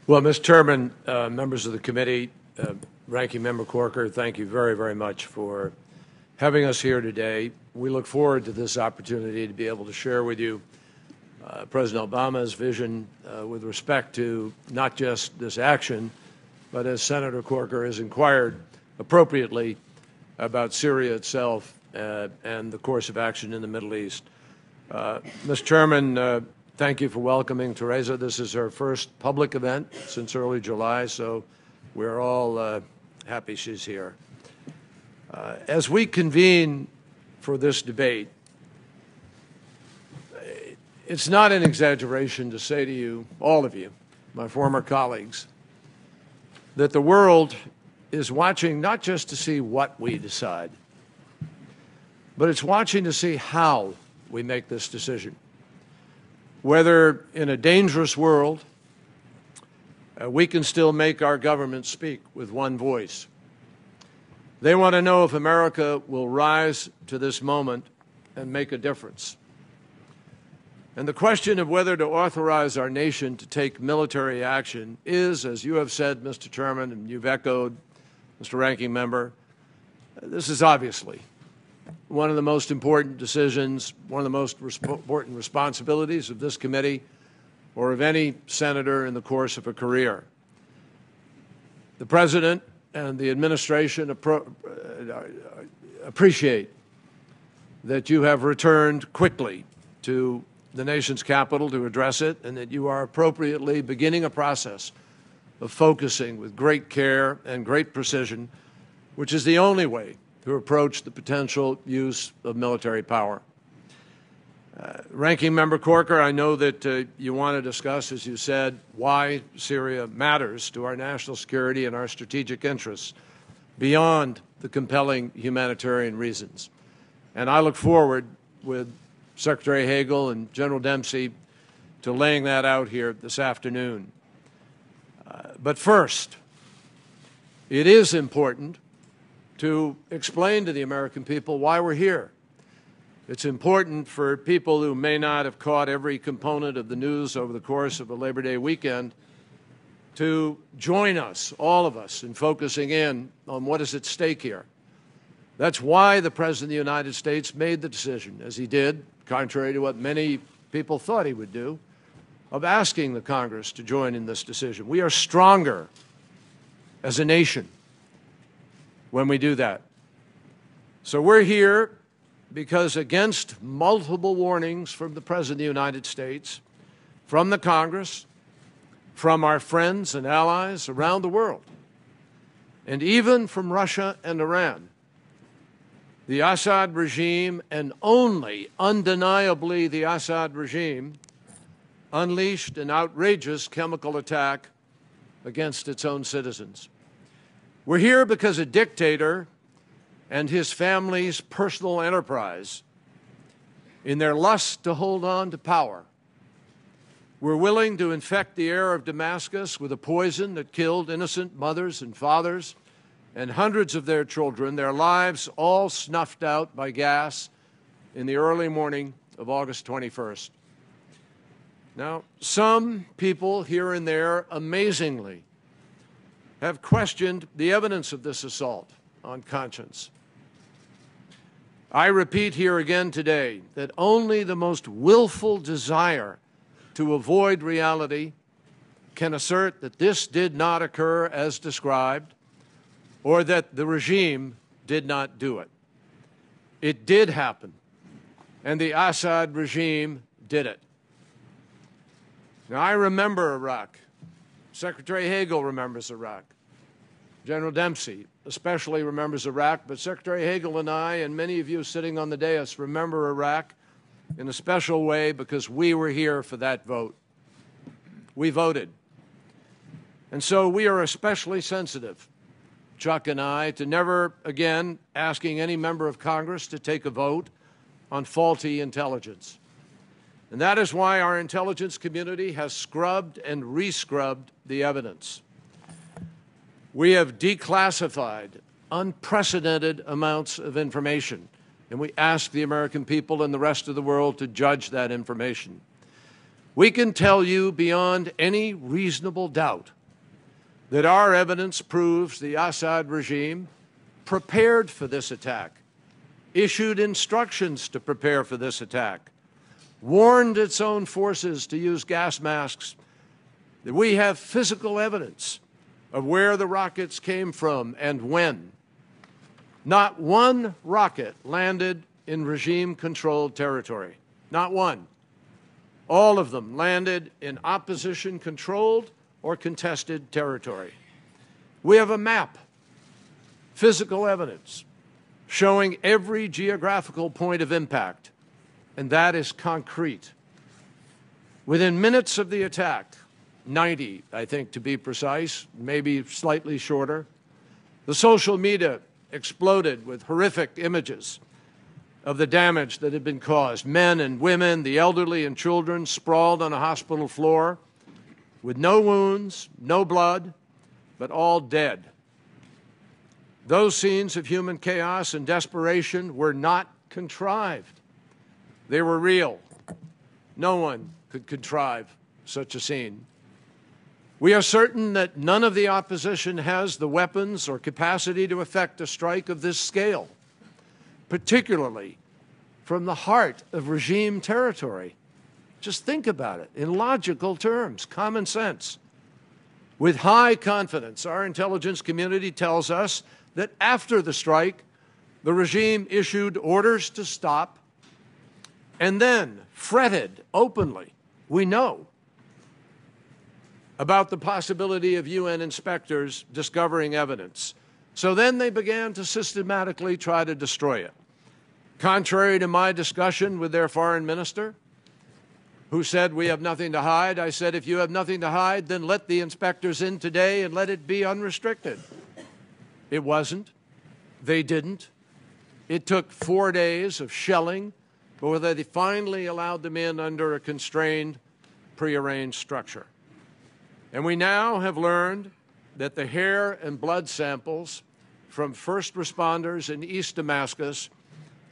Well, Mr. Chairman, members of the committee, Ranking Member Corker, thank you very, very much for having us here today. We look forward to this opportunity to be able to share with you President Obama's vision with respect to not just this action, but as Senator Corker has inquired appropriately about Syria itself and the course of action in the Middle East. Mr. Chairman, thank you for welcoming Teresa. This is her first public event since early July, so we're all happy she's here. As we convene for this debate, it's not an exaggeration to say to you, all of you, my former colleagues, that the world is watching not just to see what we decide, but it's watching to see how we make this decision. Whether in a dangerous world, we can still make our government speak with one voice. They want to know if America will rise to this moment and make a difference. And the question of whether to authorize our nation to take military action is, as you have said, Mr. Chairman, and you've echoed, Mr. Ranking Member, this is obviously one of the most important decisions, one of the most important responsibilities of this committee or of any senator in the course of a career. The President and the administration appreciate that you have returned quickly to the nation's capital to address it, and that you are appropriately beginning a process of focusing with great care and great precision, which is the only way to approach the potential use of military power. Ranking Member Corker, I know that you want to discuss, as you said, why Syria matters to our national security and our strategic interests beyond the compelling humanitarian reasons. And I look forward with Secretary Hagel and General Dempsey to laying that out here this afternoon. But first, it is important to explain to the American people why we're here. It's important for people who may not have caught every component of the news over the course of a Labor Day weekend to join us, all of us, in focusing in on what is at stake here. That's why the President of the United States made the decision, as he did, contrary to what many people thought he would do, of asking the Congress to join in this decision. We are stronger as a nation when we do that. So we're here because, against multiple warnings from the President of the United States, from the Congress, from our friends and allies around the world, and even from Russia and Iran, the Assad regime, and only undeniably the Assad regime, unleashed an outrageous chemical attack against its own citizens. We're here because a dictator and his family's personal enterprise, in their lust to hold on to power, were willing to infect the air of Damascus with a poison that killed innocent mothers and fathers and hundreds of their children, their lives all snuffed out by gas in the early morning of August 21st. Now, some people here and there, amazingly, have questioned the evidence of this assault on conscience. I repeat here again today that only the most willful desire to avoid reality can assert that this did not occur as described, or that the regime did not do it. It did happen, and the Assad regime did it. Now, I remember Iraq. Secretary Hagel remembers Iraq. General Dempsey especially remembers Iraq, but Secretary Hagel and I, and many of you sitting on the dais, remember Iraq in a special way because we were here for that vote. We voted. And so we are especially sensitive, Chuck and I, to never again asking any member of Congress to take a vote on faulty intelligence. And that is why our intelligence community has scrubbed and rescrubbed the evidence. We have declassified unprecedented amounts of information, and we ask the American people and the rest of the world to judge that information. We can tell you beyond any reasonable doubt that our evidence proves the Assad regime prepared for this attack, issued instructions to prepare for this attack, warned its own forces to use gas masks, that we have physical evidence of where the rockets came from and when. Not one rocket landed in regime-controlled territory. Not one. All of them landed in opposition-controlled or contested territory. We have a map, physical evidence, showing every geographical point of impact, and that is concrete. Within minutes of the attack, 90, I think, to be precise, maybe slightly shorter, the social media exploded with horrific images of the damage that had been caused. Men and women, the elderly and children sprawled on a hospital floor with no wounds, no blood, but all dead. Those scenes of human chaos and desperation were not contrived. They were real. No one could contrive such a scene. We are certain that none of the opposition has the weapons or capacity to effect a strike of this scale, particularly from the heart of regime territory. Just think about it in logical terms, common sense. With high confidence, our intelligence community tells us that after the strike, the regime issued orders to stop and then fretted openly, we know, about the possibility of UN inspectors discovering evidence. So then they began to systematically try to destroy it. Contrary to my discussion with their foreign minister, who said, we have nothing to hide, I said, if you have nothing to hide, then let the inspectors in today and let it be unrestricted. It wasn't. They didn't. It took 4 days of shelling before they finally allowed them in under a constrained, prearranged structure. And we now have learned that the hair and blood samples from first responders in East Damascus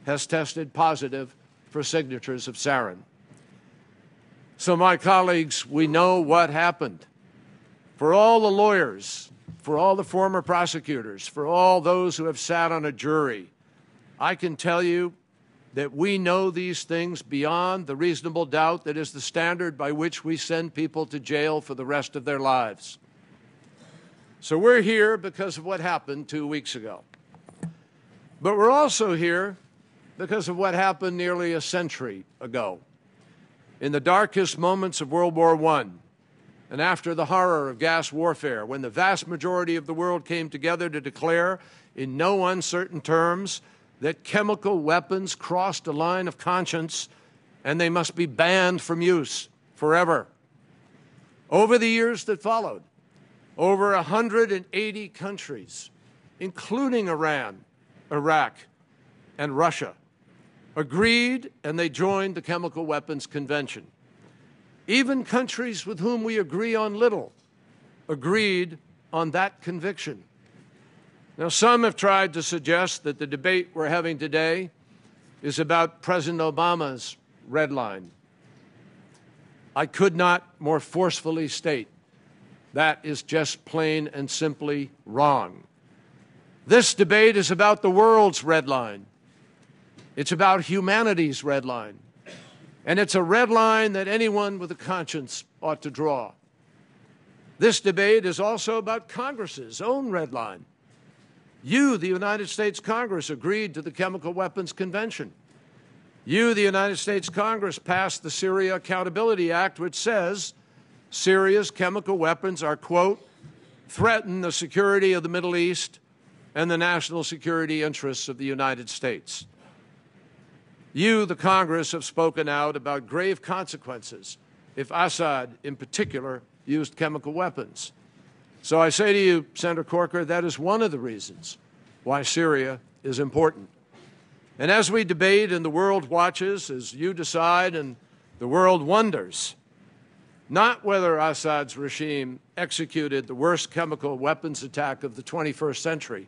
has tested positive for signatures of sarin. So, my colleagues, we know what happened. For all the lawyers, for all the former prosecutors, for all those who have sat on a jury, I can tell you that we know these things beyond the reasonable doubt that is the standard by which we send people to jail for the rest of their lives. So we're here because of what happened 2 weeks ago. But we're also here because of what happened nearly a century ago. In the darkest moments of World War I, and after the horror of gas warfare, when the vast majority of the world came together to declare in no uncertain terms that chemical weapons crossed a line of conscience and they must be banned from use forever. Over the years that followed, over 180 countries, including Iran, Iraq, and Russia, agreed and they joined the Chemical Weapons Convention. Even countries with whom we agree on little agreed on that conviction. Now, some have tried to suggest that the debate we're having today is about President Obama's red line. I could not more forcefully state that is just plain and simply wrong. This debate is about the world's red line. It's about humanity's red line. And it's a red line that anyone with a conscience ought to draw. This debate is also about Congress's own red line. You, the United States Congress, agreed to the Chemical Weapons Convention. You, the United States Congress, passed the Syria Accountability Act, which says Syria's chemical weapons are, quote, threaten the security of the Middle East and the national security interests of the United States. You, the Congress, have spoken out about grave consequences if Assad, in particular, used chemical weapons. So I say to you, Senator Corker, that is one of the reasons why Syria is important. And as we debate and the world watches, as you decide and the world wonders, not whether Assad's regime executed the worst chemical weapons attack of the 21st century.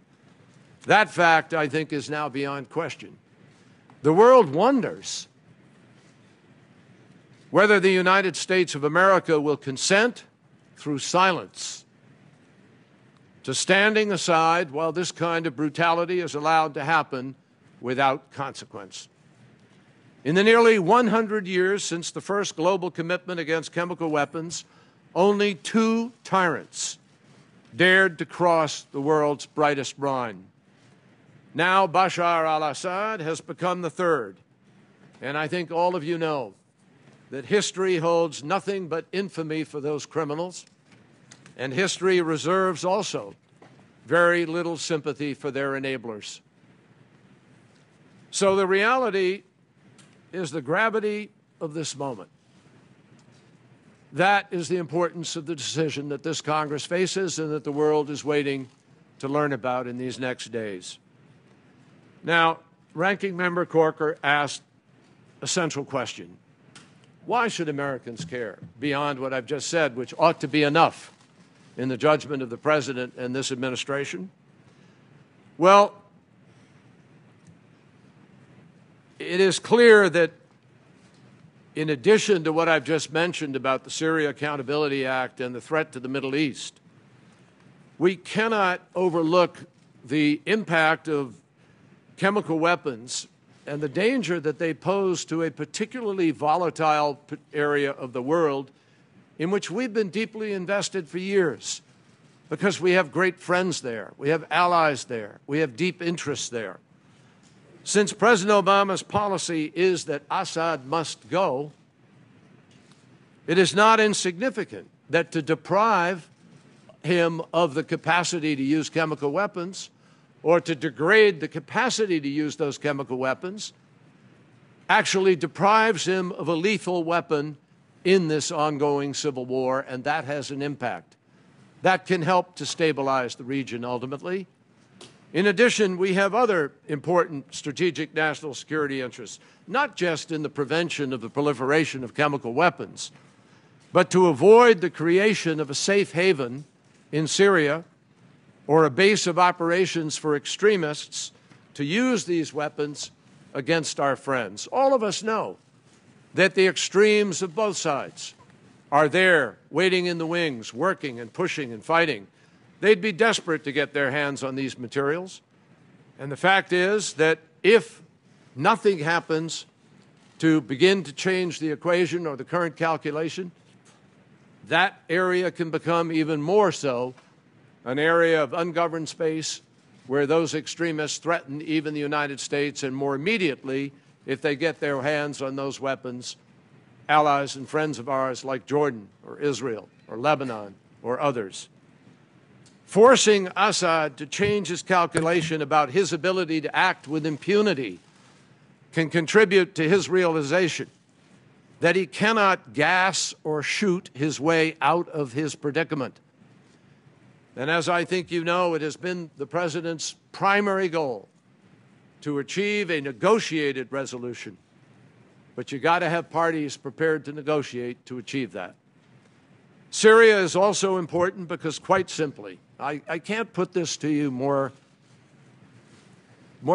That fact, I think, is now beyond question. The world wonders whether the United States of America will consent through silence to standing aside while this kind of brutality is allowed to happen without consequence. In the nearly 100 years since the first global commitment against chemical weapons, only 2 tyrants dared to cross the world's brightest brine. Now Bashar al-Assad has become the third, and I think all of you know that history holds nothing but infamy for those criminals, and history reserves also very little sympathy for their enablers. So the reality is the gravity of this moment. That is the importance of the decision that this Congress faces and that the world is waiting to learn about in these next days. Now, Ranking Member Corker asked a central question. Why should Americans care beyond what I've just said, which ought to be enough in the judgment of the President and this administration? Well, it is clear that in addition to what I've just mentioned about the Syria Accountability Act and the threat to the Middle East, we cannot overlook the impact of chemical weapons and the danger that they pose to a particularly volatile area of the world in which we've been deeply invested for years because we have great friends there, we have allies there, we have deep interests there. Since President Obama's policy is that Assad must go, it is not insignificant that to deprive him of the capacity to use chemical weapons or to degrade the capacity to use those chemical weapons actually deprives him of a lethal weapon in this ongoing civil war, and that has an impact. That can help to stabilize the region ultimately. In addition, we have other important strategic national security interests, not just in the prevention of the proliferation of chemical weapons, but to avoid the creation of a safe haven in Syria or a base of operations for extremists to use these weapons against our friends. All of us know that the extremes of both sides are there, waiting in the wings, working and pushing and fighting. They'd be desperate to get their hands on these materials. And the fact is that if nothing happens to begin to change the equation or the current calculation, that area can become even more so an area of ungoverned space where those extremists threaten even the United States, and more immediately, if they get their hands on those weapons, allies and friends of ours like Jordan or Israel or Lebanon or others. Forcing Assad to change his calculation about his ability to act with impunity can contribute to his realization that he cannot gas or shoot his way out of his predicament. And as I think you know, it has been the President's primary goal to achieve a negotiated resolution. But you got to have parties prepared to negotiate to achieve that. Syria is also important because, quite simply, I can't put this to you more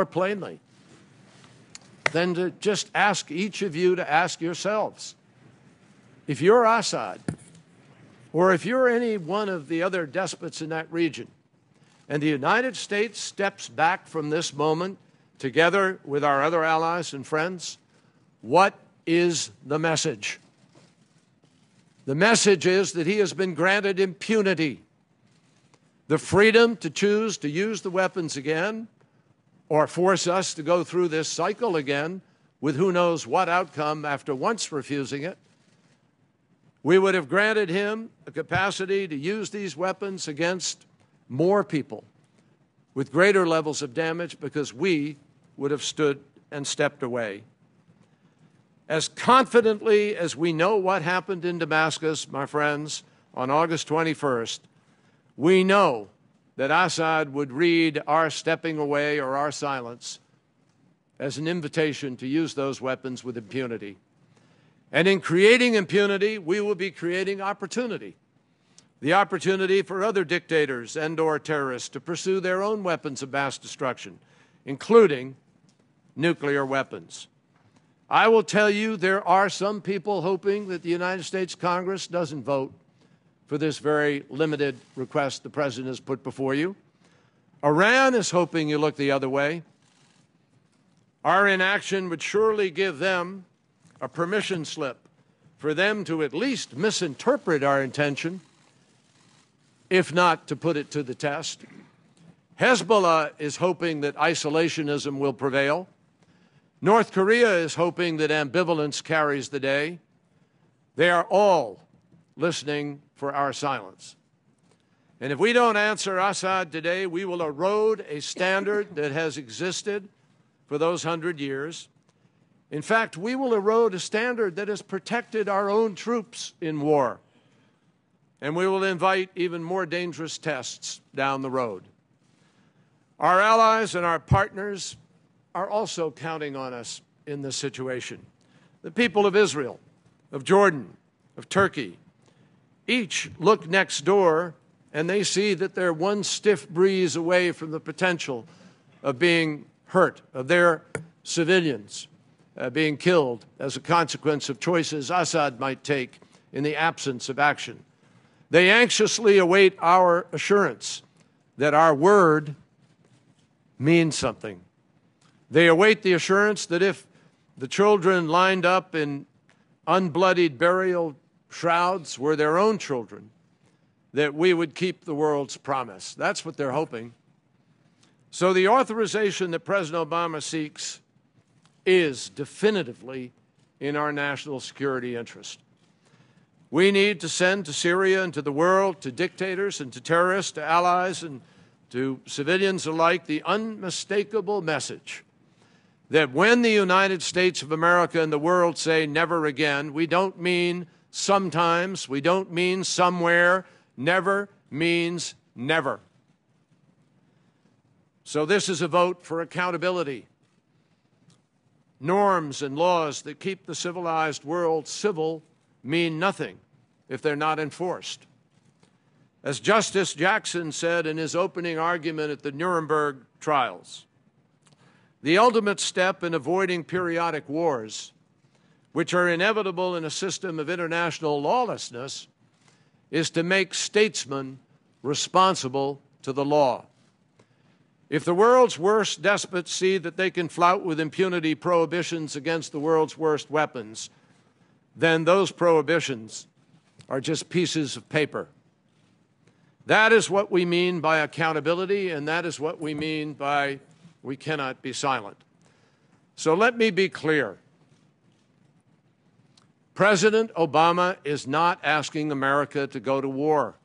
plainly than to just ask each of you to ask yourselves, if you're Assad, or if you're any one of the other despots in that region, and the United States steps back from this moment together with our other allies and friends, what is the message? The message is that he has been granted impunity, the freedom to choose to use the weapons again or force us to go through this cycle again with who knows what outcome after once refusing it. We would have granted him a capacity to use these weapons against more people with greater levels of damage because we would have stood and stepped away. As confidently as we know what happened in Damascus, my friends, on August 21st, we know that Assad would read our stepping away or our silence as an invitation to use those weapons with impunity. And in creating impunity, we will be creating opportunity. The opportunity for other dictators and/or terrorists to pursue their own weapons of mass destruction, including nuclear weapons. I will tell you there are some people hoping that the United States Congress doesn't vote for this very limited request the President has put before you. Iran is hoping you look the other way. Our inaction would surely give them a permission slip for them to at least misinterpret our intention, if not to put it to the test. Hezbollah is hoping that isolationism will prevail. North Korea is hoping that ambivalence carries the day. They are all listening for our silence. And if we don't answer Assad today, we will erode a standard that has existed for those 100 years. In fact, we will erode a standard that has protected our own troops in war. And we will invite even more dangerous tests down the road. Our allies and our partners are also counting on us in this situation. The people of Israel, of Jordan, of Turkey, each look next door and they see that they're one stiff breeze away from the potential of being hurt, of their civilians being killed as a consequence of choices Assad might take in the absence of action. They anxiously await our assurance that our word means something. They await the assurance that if the children lined up in unbloodied burial shrouds were their own children, that we would keep the world's promise. That's what they're hoping. So the authorization that President Obama seeks is definitively in our national security interest. We need to send to Syria and to the world, to dictators and to terrorists, to allies and to civilians alike, the unmistakable message that when the United States of America and the world say never again, we don't mean sometimes, we don't mean somewhere. Never means never. So this is a vote for accountability. Norms and laws that keep the civilized world civil mean nothing if they're not enforced. As Justice Jackson said in his opening argument at the Nuremberg trials, the ultimate step in avoiding periodic wars, which are inevitable in a system of international lawlessness, is to make statesmen responsible to the law. If the world's worst despots see that they can flout with impunity prohibitions against the world's worst weapons, then those prohibitions are just pieces of paper. That is what we mean by accountability, and that is what we mean by we cannot be silent. So let me be clear. President Obama is not asking America to go to war.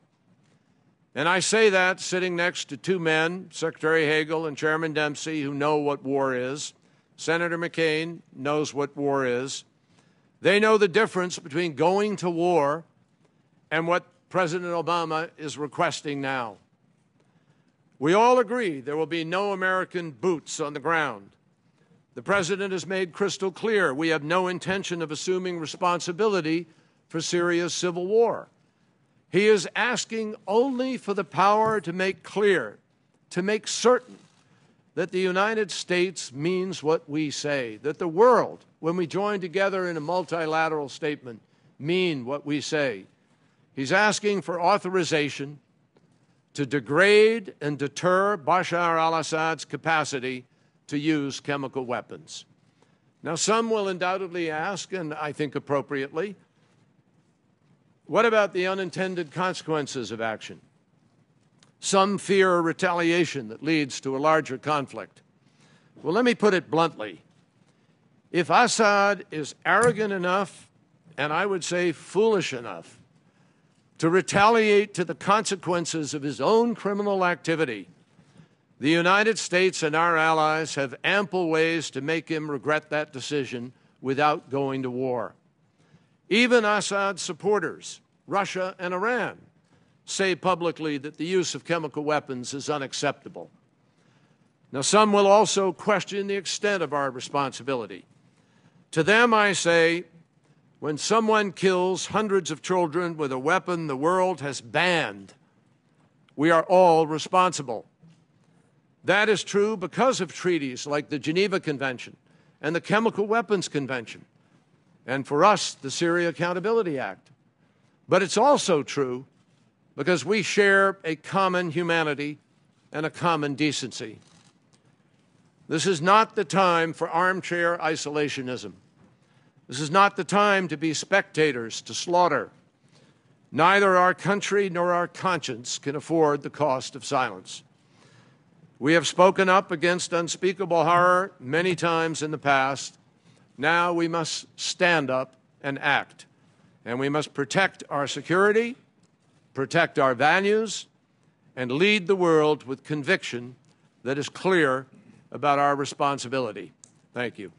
And I say that sitting next to two men, Secretary Hagel and Chairman Dempsey, who know what war is. Senator McCain knows what war is. They know the difference between going to war and what President Obama is requesting now. We all agree there will be no American boots on the ground. The President has made crystal clear we have no intention of assuming responsibility for Syria's civil war. He is asking only for the power to make clear, to make certain that the United States means what we say, that the world, when we join together in a multilateral statement, mean what we say. He's asking for authorization to degrade and deter Bashar al-Assad's capacity to use chemical weapons. Now, some will undoubtedly ask, and I think appropriately, what about the unintended consequences of action? Some fear a retaliation that leads to a larger conflict. Well, let me put it bluntly. If Assad is arrogant enough, and I would say foolish enough, to retaliate to the consequences of his own criminal activity, the United States and our allies have ample ways to make him regret that decision without going to war. Even Assad's supporters, Russia and Iran, say publicly that the use of chemical weapons is unacceptable. Now, some will also question the extent of our responsibility. To them, I say, when someone kills hundreds of children with a weapon the world has banned, we are all responsible. That is true because of treaties like the Geneva Convention and the Chemical Weapons Convention, and for us, the Syria Accountability Act. But it's also true because we share a common humanity and a common decency. This is not the time for armchair isolationism. This is not the time to be spectators to slaughter. Neither our country nor our conscience can afford the cost of silence. We have spoken up against unspeakable horror many times in the past. Now we must stand up and act. And we must protect our security, protect our values, and lead the world with conviction that is clear about our responsibility. Thank you.